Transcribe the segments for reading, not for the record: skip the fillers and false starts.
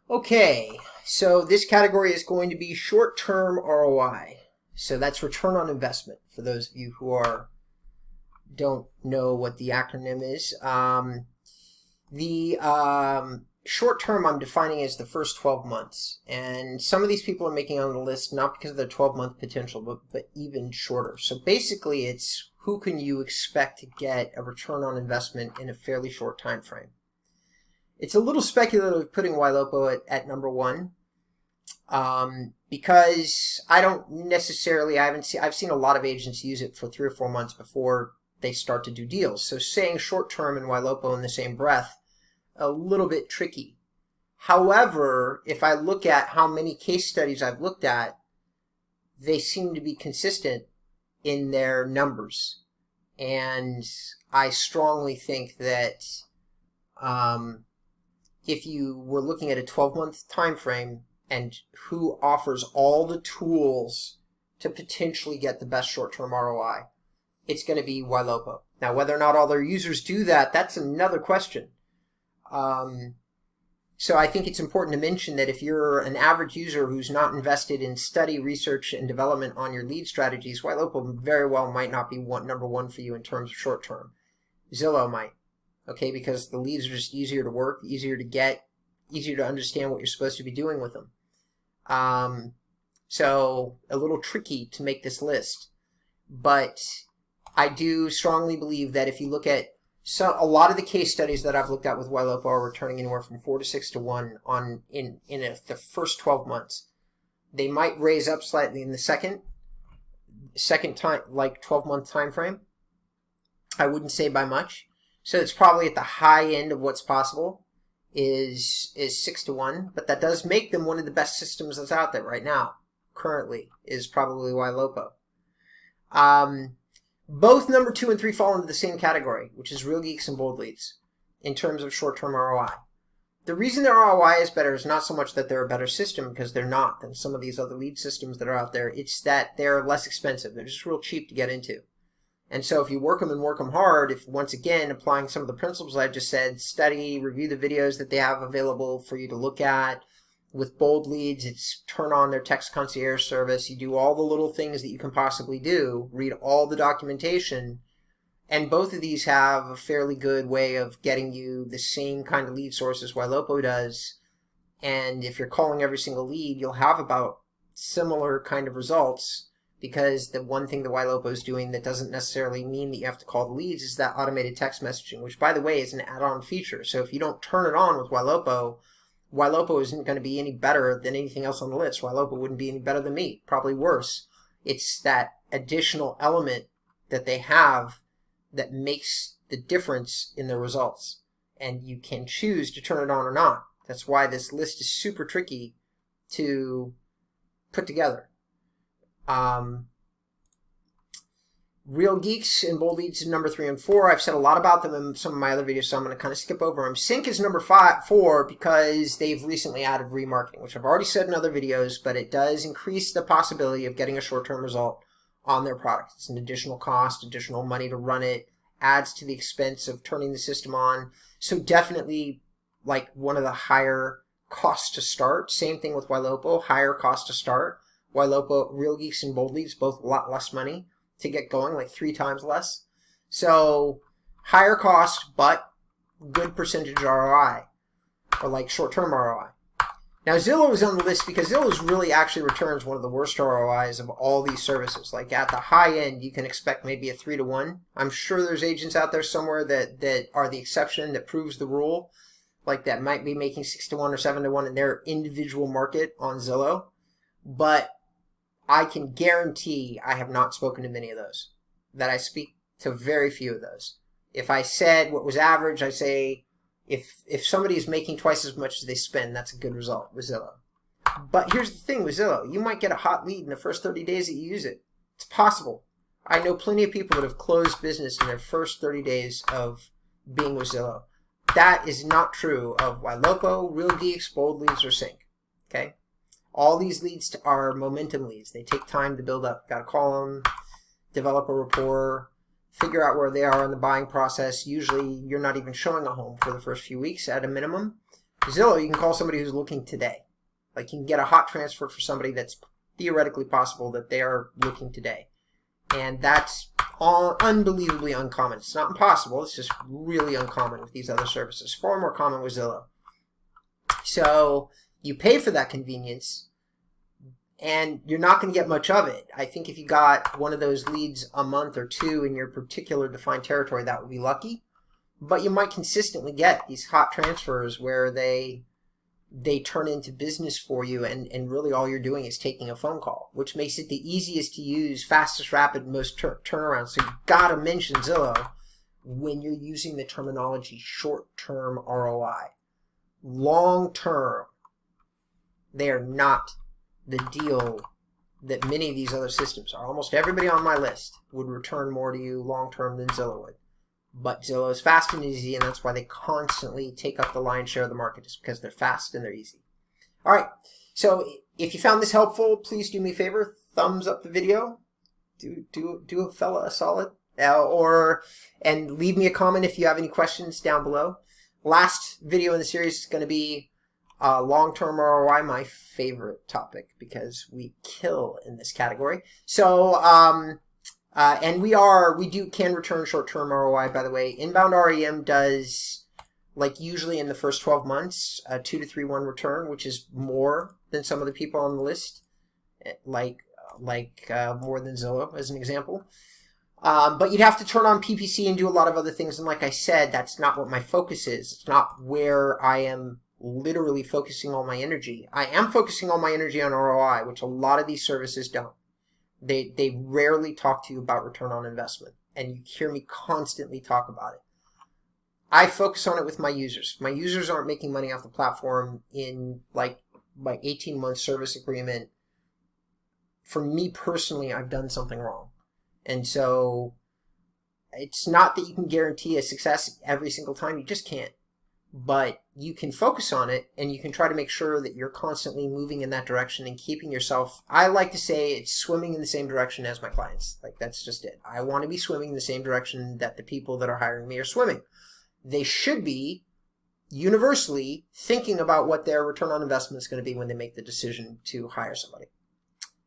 Okay, so this category is going to be short-term ROI. So that's return on investment for those of you who don't know what the acronym is. The short term I'm defining as the first 12 months. And some of these people are making on the list not because of their 12-month potential, but even shorter. So basically it's who can you expect to get a return on investment in a fairly short time frame. It's a little speculative putting Ylopo at number one, because I've seen a lot of agents use it for 3 or 4 months before they start to do deals. So saying short term and Ylopo in the same breath, a little bit tricky. However, if I look at how many case studies I've looked at, they seem to be consistent in their numbers. And I strongly think that if you were looking at a 12-month time frame and who offers all the tools to potentially get the best short-term ROI, it's going to be Ylopo. Now, whether or not all their users do that, that's another question. So I think it's important to mention that if you're an average user who's not invested in study, research, and development on your lead strategies, Ylopo very well might not be number one for you in terms of short term. Zillow might, okay, because the leads are just easier to work, easier to get, easier to understand what you're supposed to be doing with them. So a little tricky to make this list, but I do strongly believe that if you look at a lot of the case studies that I've looked at with Ylopo are returning anywhere from 4 to 6 to 1 the first 12 months. They might raise up slightly in the second time, like 12-month time frame. I wouldn't say by much. So it's probably at the high end of what's possible is 6 to 1, but that does make them one of the best systems that's out there right now. Currently is probably Ylopo. Both number 2 and 3 fall into the same category, which is Real Geeks and Bold Leads, in terms of short-term ROI. The reason their ROI is better is not so much that they're a better system, because they're not, than some of these other lead systems that are out there. It's that they're less expensive. They're just real cheap to get into. And so if you work them and work them hard, if once again, applying some of the principles I just said, study, review the videos that they have available for you to look at. With Bold Leads, it's turn on their text concierge service. You do all the little things that you can possibly do, read all the documentation, and both of these have a fairly good way of getting you the same kind of lead sources Ylopo does. And if you're calling every single lead, you'll have about similar kind of results, because the one thing that Ylopo is doing that doesn't necessarily mean that you have to call the leads is that automated text messaging, which, by the way, is an add-on feature. So if you don't turn it on with Ylopo isn't going to be any better than anything else on the list. Ylopo wouldn't be any better than me, probably worse. It's that additional element that they have that makes the difference in their results. And you can choose to turn it on or not. That's why this list is super tricky to put together. Real Geeks and Bold Leads is number 3 and 4. I've said a lot about them in some of my other videos, so I'm going to kind of skip over them. Sync is number 4 because they've recently added remarketing, which I've already said in other videos, but it does increase the possibility of getting a short-term result on their product. It's an additional cost, additional money to run it, adds to the expense of turning the system on. So definitely like one of the higher costs to start. Same thing with Ylopo, higher cost to start. Ylopo, Real Geeks and Bold Leads, both a lot less money to get going, like 3 times less. So higher cost, but good percentage ROI, or like short-term ROI. Now Zillow is on the list because Zillow really actually returns one of the worst ROIs of all these services. Like at the high end, you can expect maybe a 3 to 1. I'm sure there's agents out there somewhere that are the exception, that proves the rule, like that might be making 6 to 1 or 7 to 1 in their individual market on Zillow. But I can guarantee I have not spoken to many of those, that I speak to very few of those. If I said what was average, I say if somebody is making twice as much as they spend, that's a good result with Zillow. But here's the thing with Zillow. You might get a hot lead in the first 30 days that you use it. It's possible. I know plenty of people that have closed business in their first 30 days of being with Zillow. That is not true of Ylopo, Real Geeks, Bold Leads, or Sync. Okay? All these leads are momentum leads. They take time to build up. Got to call them, develop a rapport, figure out where they are in the buying process. Usually you're not even showing a home for the first few weeks at a minimum. Zillow, you can call somebody who's looking today. Like you can get a hot transfer for somebody that's theoretically possible that they are looking today. And that's unbelievably uncommon. It's not impossible. It's just really uncommon with these other services. Far more common with Zillow. So you pay for that convenience, and you're not going to get much of it. I think if you got one of those leads a month or two in your particular defined territory, that would be lucky. But you might consistently get these hot transfers where they turn into business for you, and really all you're doing is taking a phone call, which makes it the easiest to use, fastest, rapid, most turnaround. So you've got to mention Zillow when you're using the terminology short-term ROI. Long-term, they are not the deal that many of these other systems are. Almost everybody on my list would return more to you long-term than Zillow would. But Zillow is fast and easy, and that's why they constantly take up the lion's share of the market, is because they're fast and they're easy. All right, so if you found this helpful, please do me a favor, thumbs up the video. Do a fella a solid, and leave me a comment if you have any questions down below. Last video in the series is going to be long-term ROI, my favorite topic, because we kill in this category. So, and we can return short-term ROI, by the way. InboundREM does, like usually in the first 12 months, a 2 to 3 1 return, which is more than some of the people on the list, like more than Zillow, as an example. But you'd have to turn on PPC and do a lot of other things. And like I said, that's not what my focus is. It's not where I am literally focusing all my energy. I am focusing all my energy on ROI, which a lot of these services don't. They rarely talk to you about return on investment, and you hear me constantly talk about it. I focus on it with my users. If my users aren't making money off the platform in like my 18-month service agreement, for me personally, I've done something wrong. And so it's not that you can guarantee a success every single time. You just can't. But you can focus on it, and you can try to make sure that you're constantly moving in that direction and keeping yourself, I like to say, it's swimming in the same direction as my clients. Like, that's just it. I want to be swimming in the same direction that the people that are hiring me are swimming. They should be universally thinking about what their return on investment is going to be when they make the decision to hire somebody.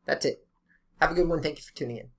That's it. Have a good one. Thank you for tuning in.